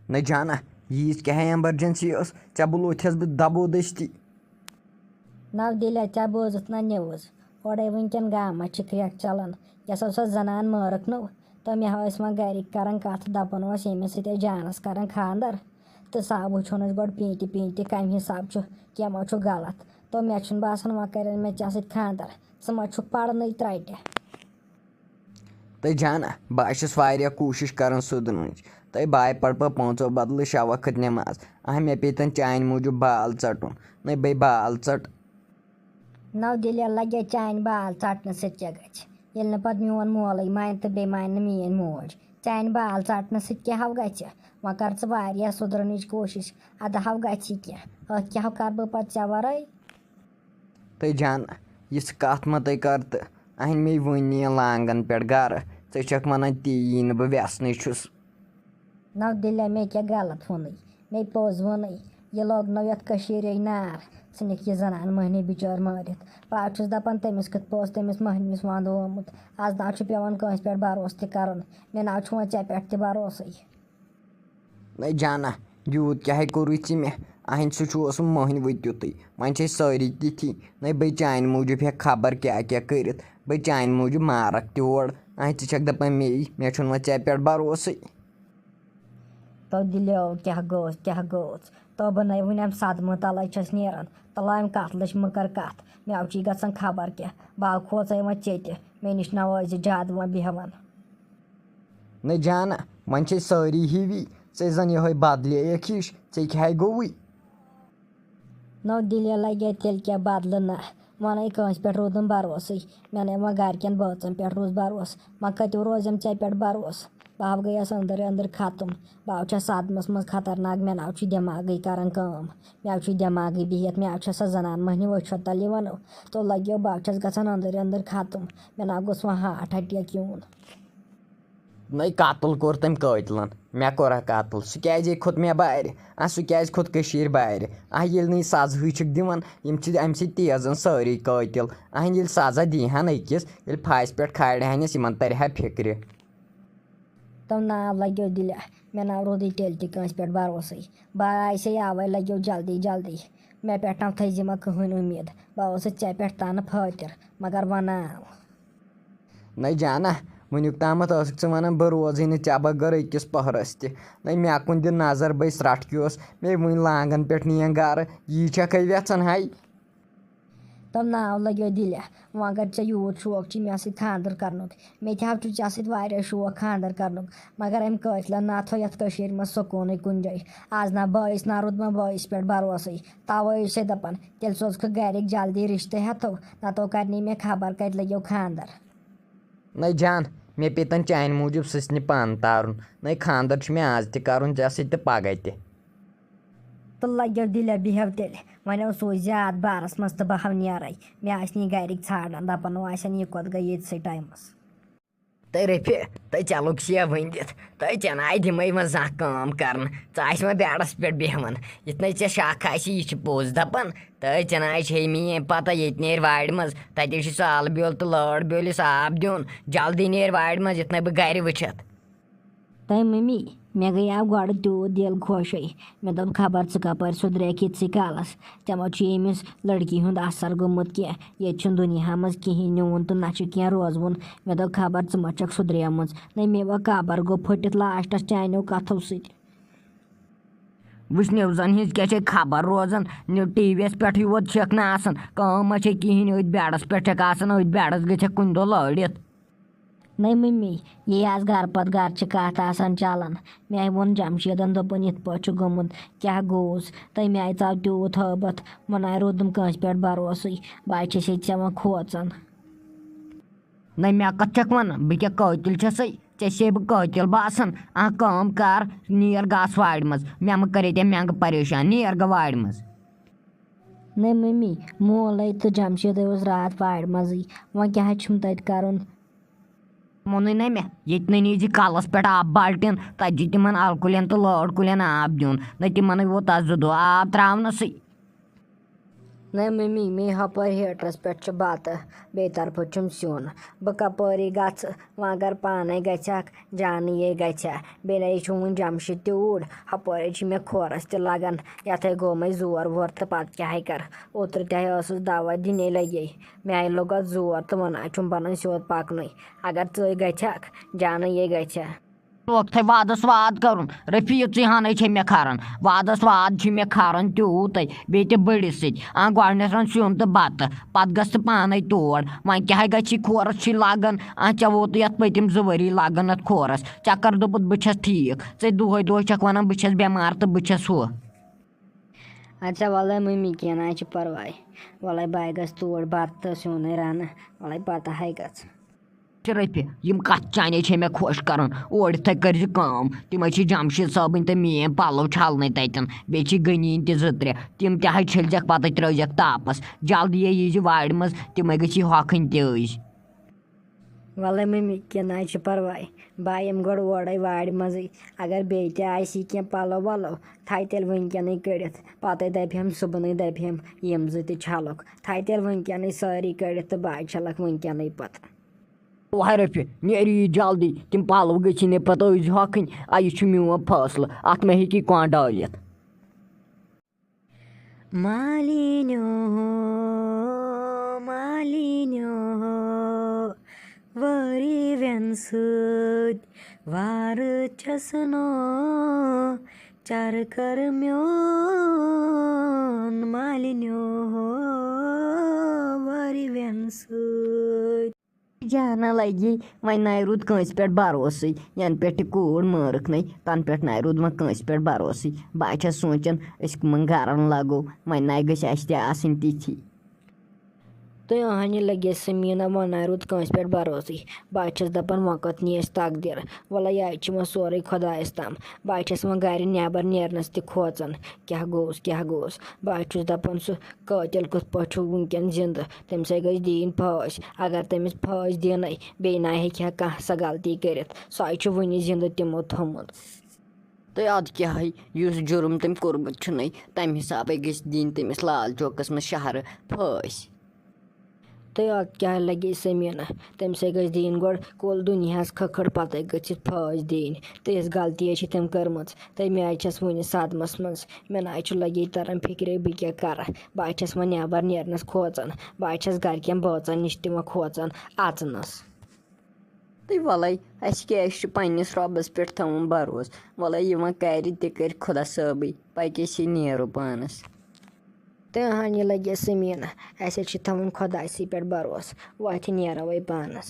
न जाना यीज क्या एमरजेंसी चे बुलोथस बह दबो दस्ती नवदिल्या चा बोजत ना न्यूज ओडे वनकन गाम क्रिक चलान यस सो जनान मारक नो तो मे वन गरिक कर कत दपान यमिस सत जानस कर खानदर तो सब वुन गो पीति पीति कम हिसाब क्या मा गलत तो मे बासान वन कर मे चे सत खानदर च मा पढ़न त्रटे तो जाना बह कोशिश कर सुधन तो बाय पड़ पे 5 बदल 6 वक्त नमाज मे पेतन चान मूजूब बाल चटन न बे बाल चट नवदिल्या लगे चान बाल चटन सत क्या गल पे मोन मोल मान तो बे मान मीन मोज चान बाल चटन सत क्या वन कर सुधरन कोशिश अद हव क्या क्या कर बह पे वे तो जाना इस कत मत कर तो अहन मे वन लांगन पे गर क वन ती न बह व्यसन नवदिल्या मे क्या गलत वोन मे पोज वोन यह लोग नो ये नार थ यह जनान महनी बिचार मारित पे दपान तमिस कत पोज तमिस महनमिस वंद आमुत आज ना पेवान कंस पे भरोस कर मे ना वो ऐ पे भरोस न जाना यूत क्या कोर मे अहन सह महन वुत वन सारी तिथि न बे चान मूजूब हे खबर क्या क्या कर बे चान मूजूब मारक तोड़ अहन क दपान मे मे वे पे भरोस तो दिलो क्या गोस तो बन वन सदम तल नान तलाम कत लच मकर कत मे गन खबर क्या बह खोच वे चेत मे नश नवाज ज्यादा वन बेहवान न जाना वन सारी हिवी जन ये बदल हिश क्या गोवु नवदिल्या लगे तेल क्या बदल ना वन कंस पे रूदन भरोस मे वन गरकन बचन पे रोज भरोस वन कत रोजम ऐ पे भरोस बह गयस अंदर अंदर खत्म बह सदमस मज खतरनाक मे ना दिमाग कर मे दिमाग बिहत मे सो जनान महनी वो तल वनो तो लगे बह गसान अंदर अंदर खत्म मे ना गोस वह हार्ट अटैक यून न कतल कोर तम कतलन मे कोरा कतल सह क्या खोत मे बार सह क्या खोत बार ये न सजा दिवान अम तेजन सारी कतिल ये सजा दीहन अकिस ये फांस पे खाड़हनस इन तरह फिक्र तब नाव लगो दिल्या मे ना रोद तेल तस पे भरोस बह अवे लगो जल्दी जल्दी मे पे ना थम कहन उम्मीद बह ऐ पे तन फातर मगर वनाव न जाना वनुक तामत वन बह रोज चे बगर अकिस पहरस न मे कुन दि नजर बह स्रट मे वन लांगन पे नीन गर यी वेचन हाई तब नाव लगो दिल्या वन अगर यूत शौक मे सत खानदर कर मे तव चे सत शौक खानदर कर मगर अम कतलन ना थो ये मे सुकून कुन जाए आज ना बस ना रुद बस पे भरोस तवे से दपान तेल सोच गरिक जल्दी रिश्ते हेतो ना तो करनी मे खबर कत लगो खानदर न जान मे पेतन चान मूजूब ससन पान तारुन न खानदर मे आज तरुन ऐ सत पगह त तो लगो दिल्या बिहव तेल वन सो ज्यादा बारस मज तो बह नेर मे नी गरिक ाड़ान दपान यह कोत गई ये टाइमस तो रफी तो चलो शे वन दित तो चेना दिमे वो जह कम कर वे बेडस पे बेहवान इतन ऐ शक यह पोज दपान तो चेना हे मे पता ये नेर वाड़ मज तथे सह अल ब्योल तो लड़ ब्योलिस आब दिन जल्दी नेर वाड़ मज इतन बह गर वुत तय मम्मी मे गई गोड़ तूत दिल खुश मे दोप खबर कपर सुधरक यिस कालस तमो यमिस लड़की हुंद असर गोमुत क्या ये दुनिया मज कहें न्यून तो ना क्या रोजवन मे दोप खबर मा सुधरेम न मे वो कबर गो फटित लास्टस चानो कथो सत वुच न्यूजन हिज क्या खबर रोजान टीवीस पे योत ना कम कहें अथ बेडस पे अथ बेडस गई कुन दो लड़ित नहीं मम्मी ये आज घर पत घर कत चलान मे वोन जमशेदन दोपन इत पे गोमुत क्या गोस तो मे आव तूत हबत वन आय रोदम कंस पे भरोस बह ये वन खोचन न मे कत वन बह क्या कतिल ऐसे बह कतिल बासान कम कर नीर गस वाड़ मज मे मा करे ते मेंग परेशान नीर ग वाड़ मज नहीं मम्मी मोल तो जमशेद रात वाड़ मज वन क्या तत कर मोन ना मे ये नीज कलस पे आब बाल्टिन तथ तिम अलकुलन तो लड़ कुलन आब दिन न तिमन वो तथ 2 दह आब त्रावनस नै मम्मी मे हपर हीटरस पे बत बे तरफ सिन बह कपरी गच वह अगर पाने गक जान ये गया बेन वन जमशि तूर हपर मे खोरस त लगान ये गो मे जोर वोर तो पत क्या कर ओतर तस दवा दिने लगे मे लोग जोर तो वन बन सोद पकन अगर च गक जान ये गया थे वादस वाद कर रफी हाँ मे खरान वादस वाद मे खरान तूत बे बड़िस गोडनेथ रन सिन तो बत पत गस पान तोड़ वह क्या गि खोरस लगान चे वोत ये पतिम 2 वरी लगान अत खोरस चक्कर दोपुत बस ठीक ऐ दुह दुह वन बस बेमार तो बस हु अच्छा वल मम्मी कह ना परवाह वल बह गस तोड़ बत तो सिन रन वल पता है गच रफी यम कत चाने मे खुश कर और थे कर तम जमशेद सबन तो मेन पलव छलन तन बे गनीन त 2-3 तम तह छलजक पत त्रजक तापस जल्दी यीज वाड़ मज तम गि हखन तज वल मम्मी कह ना परवाह बह यम गो ओर वाड़ मज अगर बे कह पलव वलव थ तेल वनकन कड़ित पत दपहम सुबन दपहम यम 2 छलुक थ तेल वनकन सारी कड़ित तो बह छलक वनकन पत वह रफी नेरी जल्दी तम पलव गि पत हखन यह मोन फैसल अत मे हेकी कौन डालित मालिन्यो मालिन्यो वरी व्यन सद वार छसनो चार कर म्योन मालिन्यो वरी व्यन सद जान लगी वह नाय रूद कंस पे भरोस यन पे कूड़ मारकन तन पे नाय रूद वह कंस पे भरोस बह सोचान गरन लगो वह नाय गन तिथि तो अहन लगे समीना वन रूद कंस पे भरोस बह दपान वक़्त नीस तकदीर वल यह वो सोरे खुदायस तम बह वो गर नबर नेरनस त खोचान क्या गोस बह दपान सह कातिल कुत पे वनकन जिंद तम गई दिन फाश अगर तमिस फाश दिन बे ना हे कह सा गलती कर सह वन जिंद तमो थोमुत तो अद क्या जुर्म तम कोर्मुत तम हिसाब गि दिन तमिस लाल चौकस मज शहर फाश तो अत क्या लगे समीना तम गई दिन गो कुल दुनियास खखड़ पत गि फाश दिन तीस गलती तम कर्म तो मे वन सदमस मज मे ना लगे तरन फिक्रे बह क्या कर बह वो नबर नेरनस खोचान बह गरकन बचन नश ति खोचान अचनस तो वल क्या पन्नस रबस पे थवन भरोस वल वह कर कर खुदा साबै पे नेरो पानस तो अहन लगे समीना अस थवन खुदासी पे भरोस वह नेरो पानस।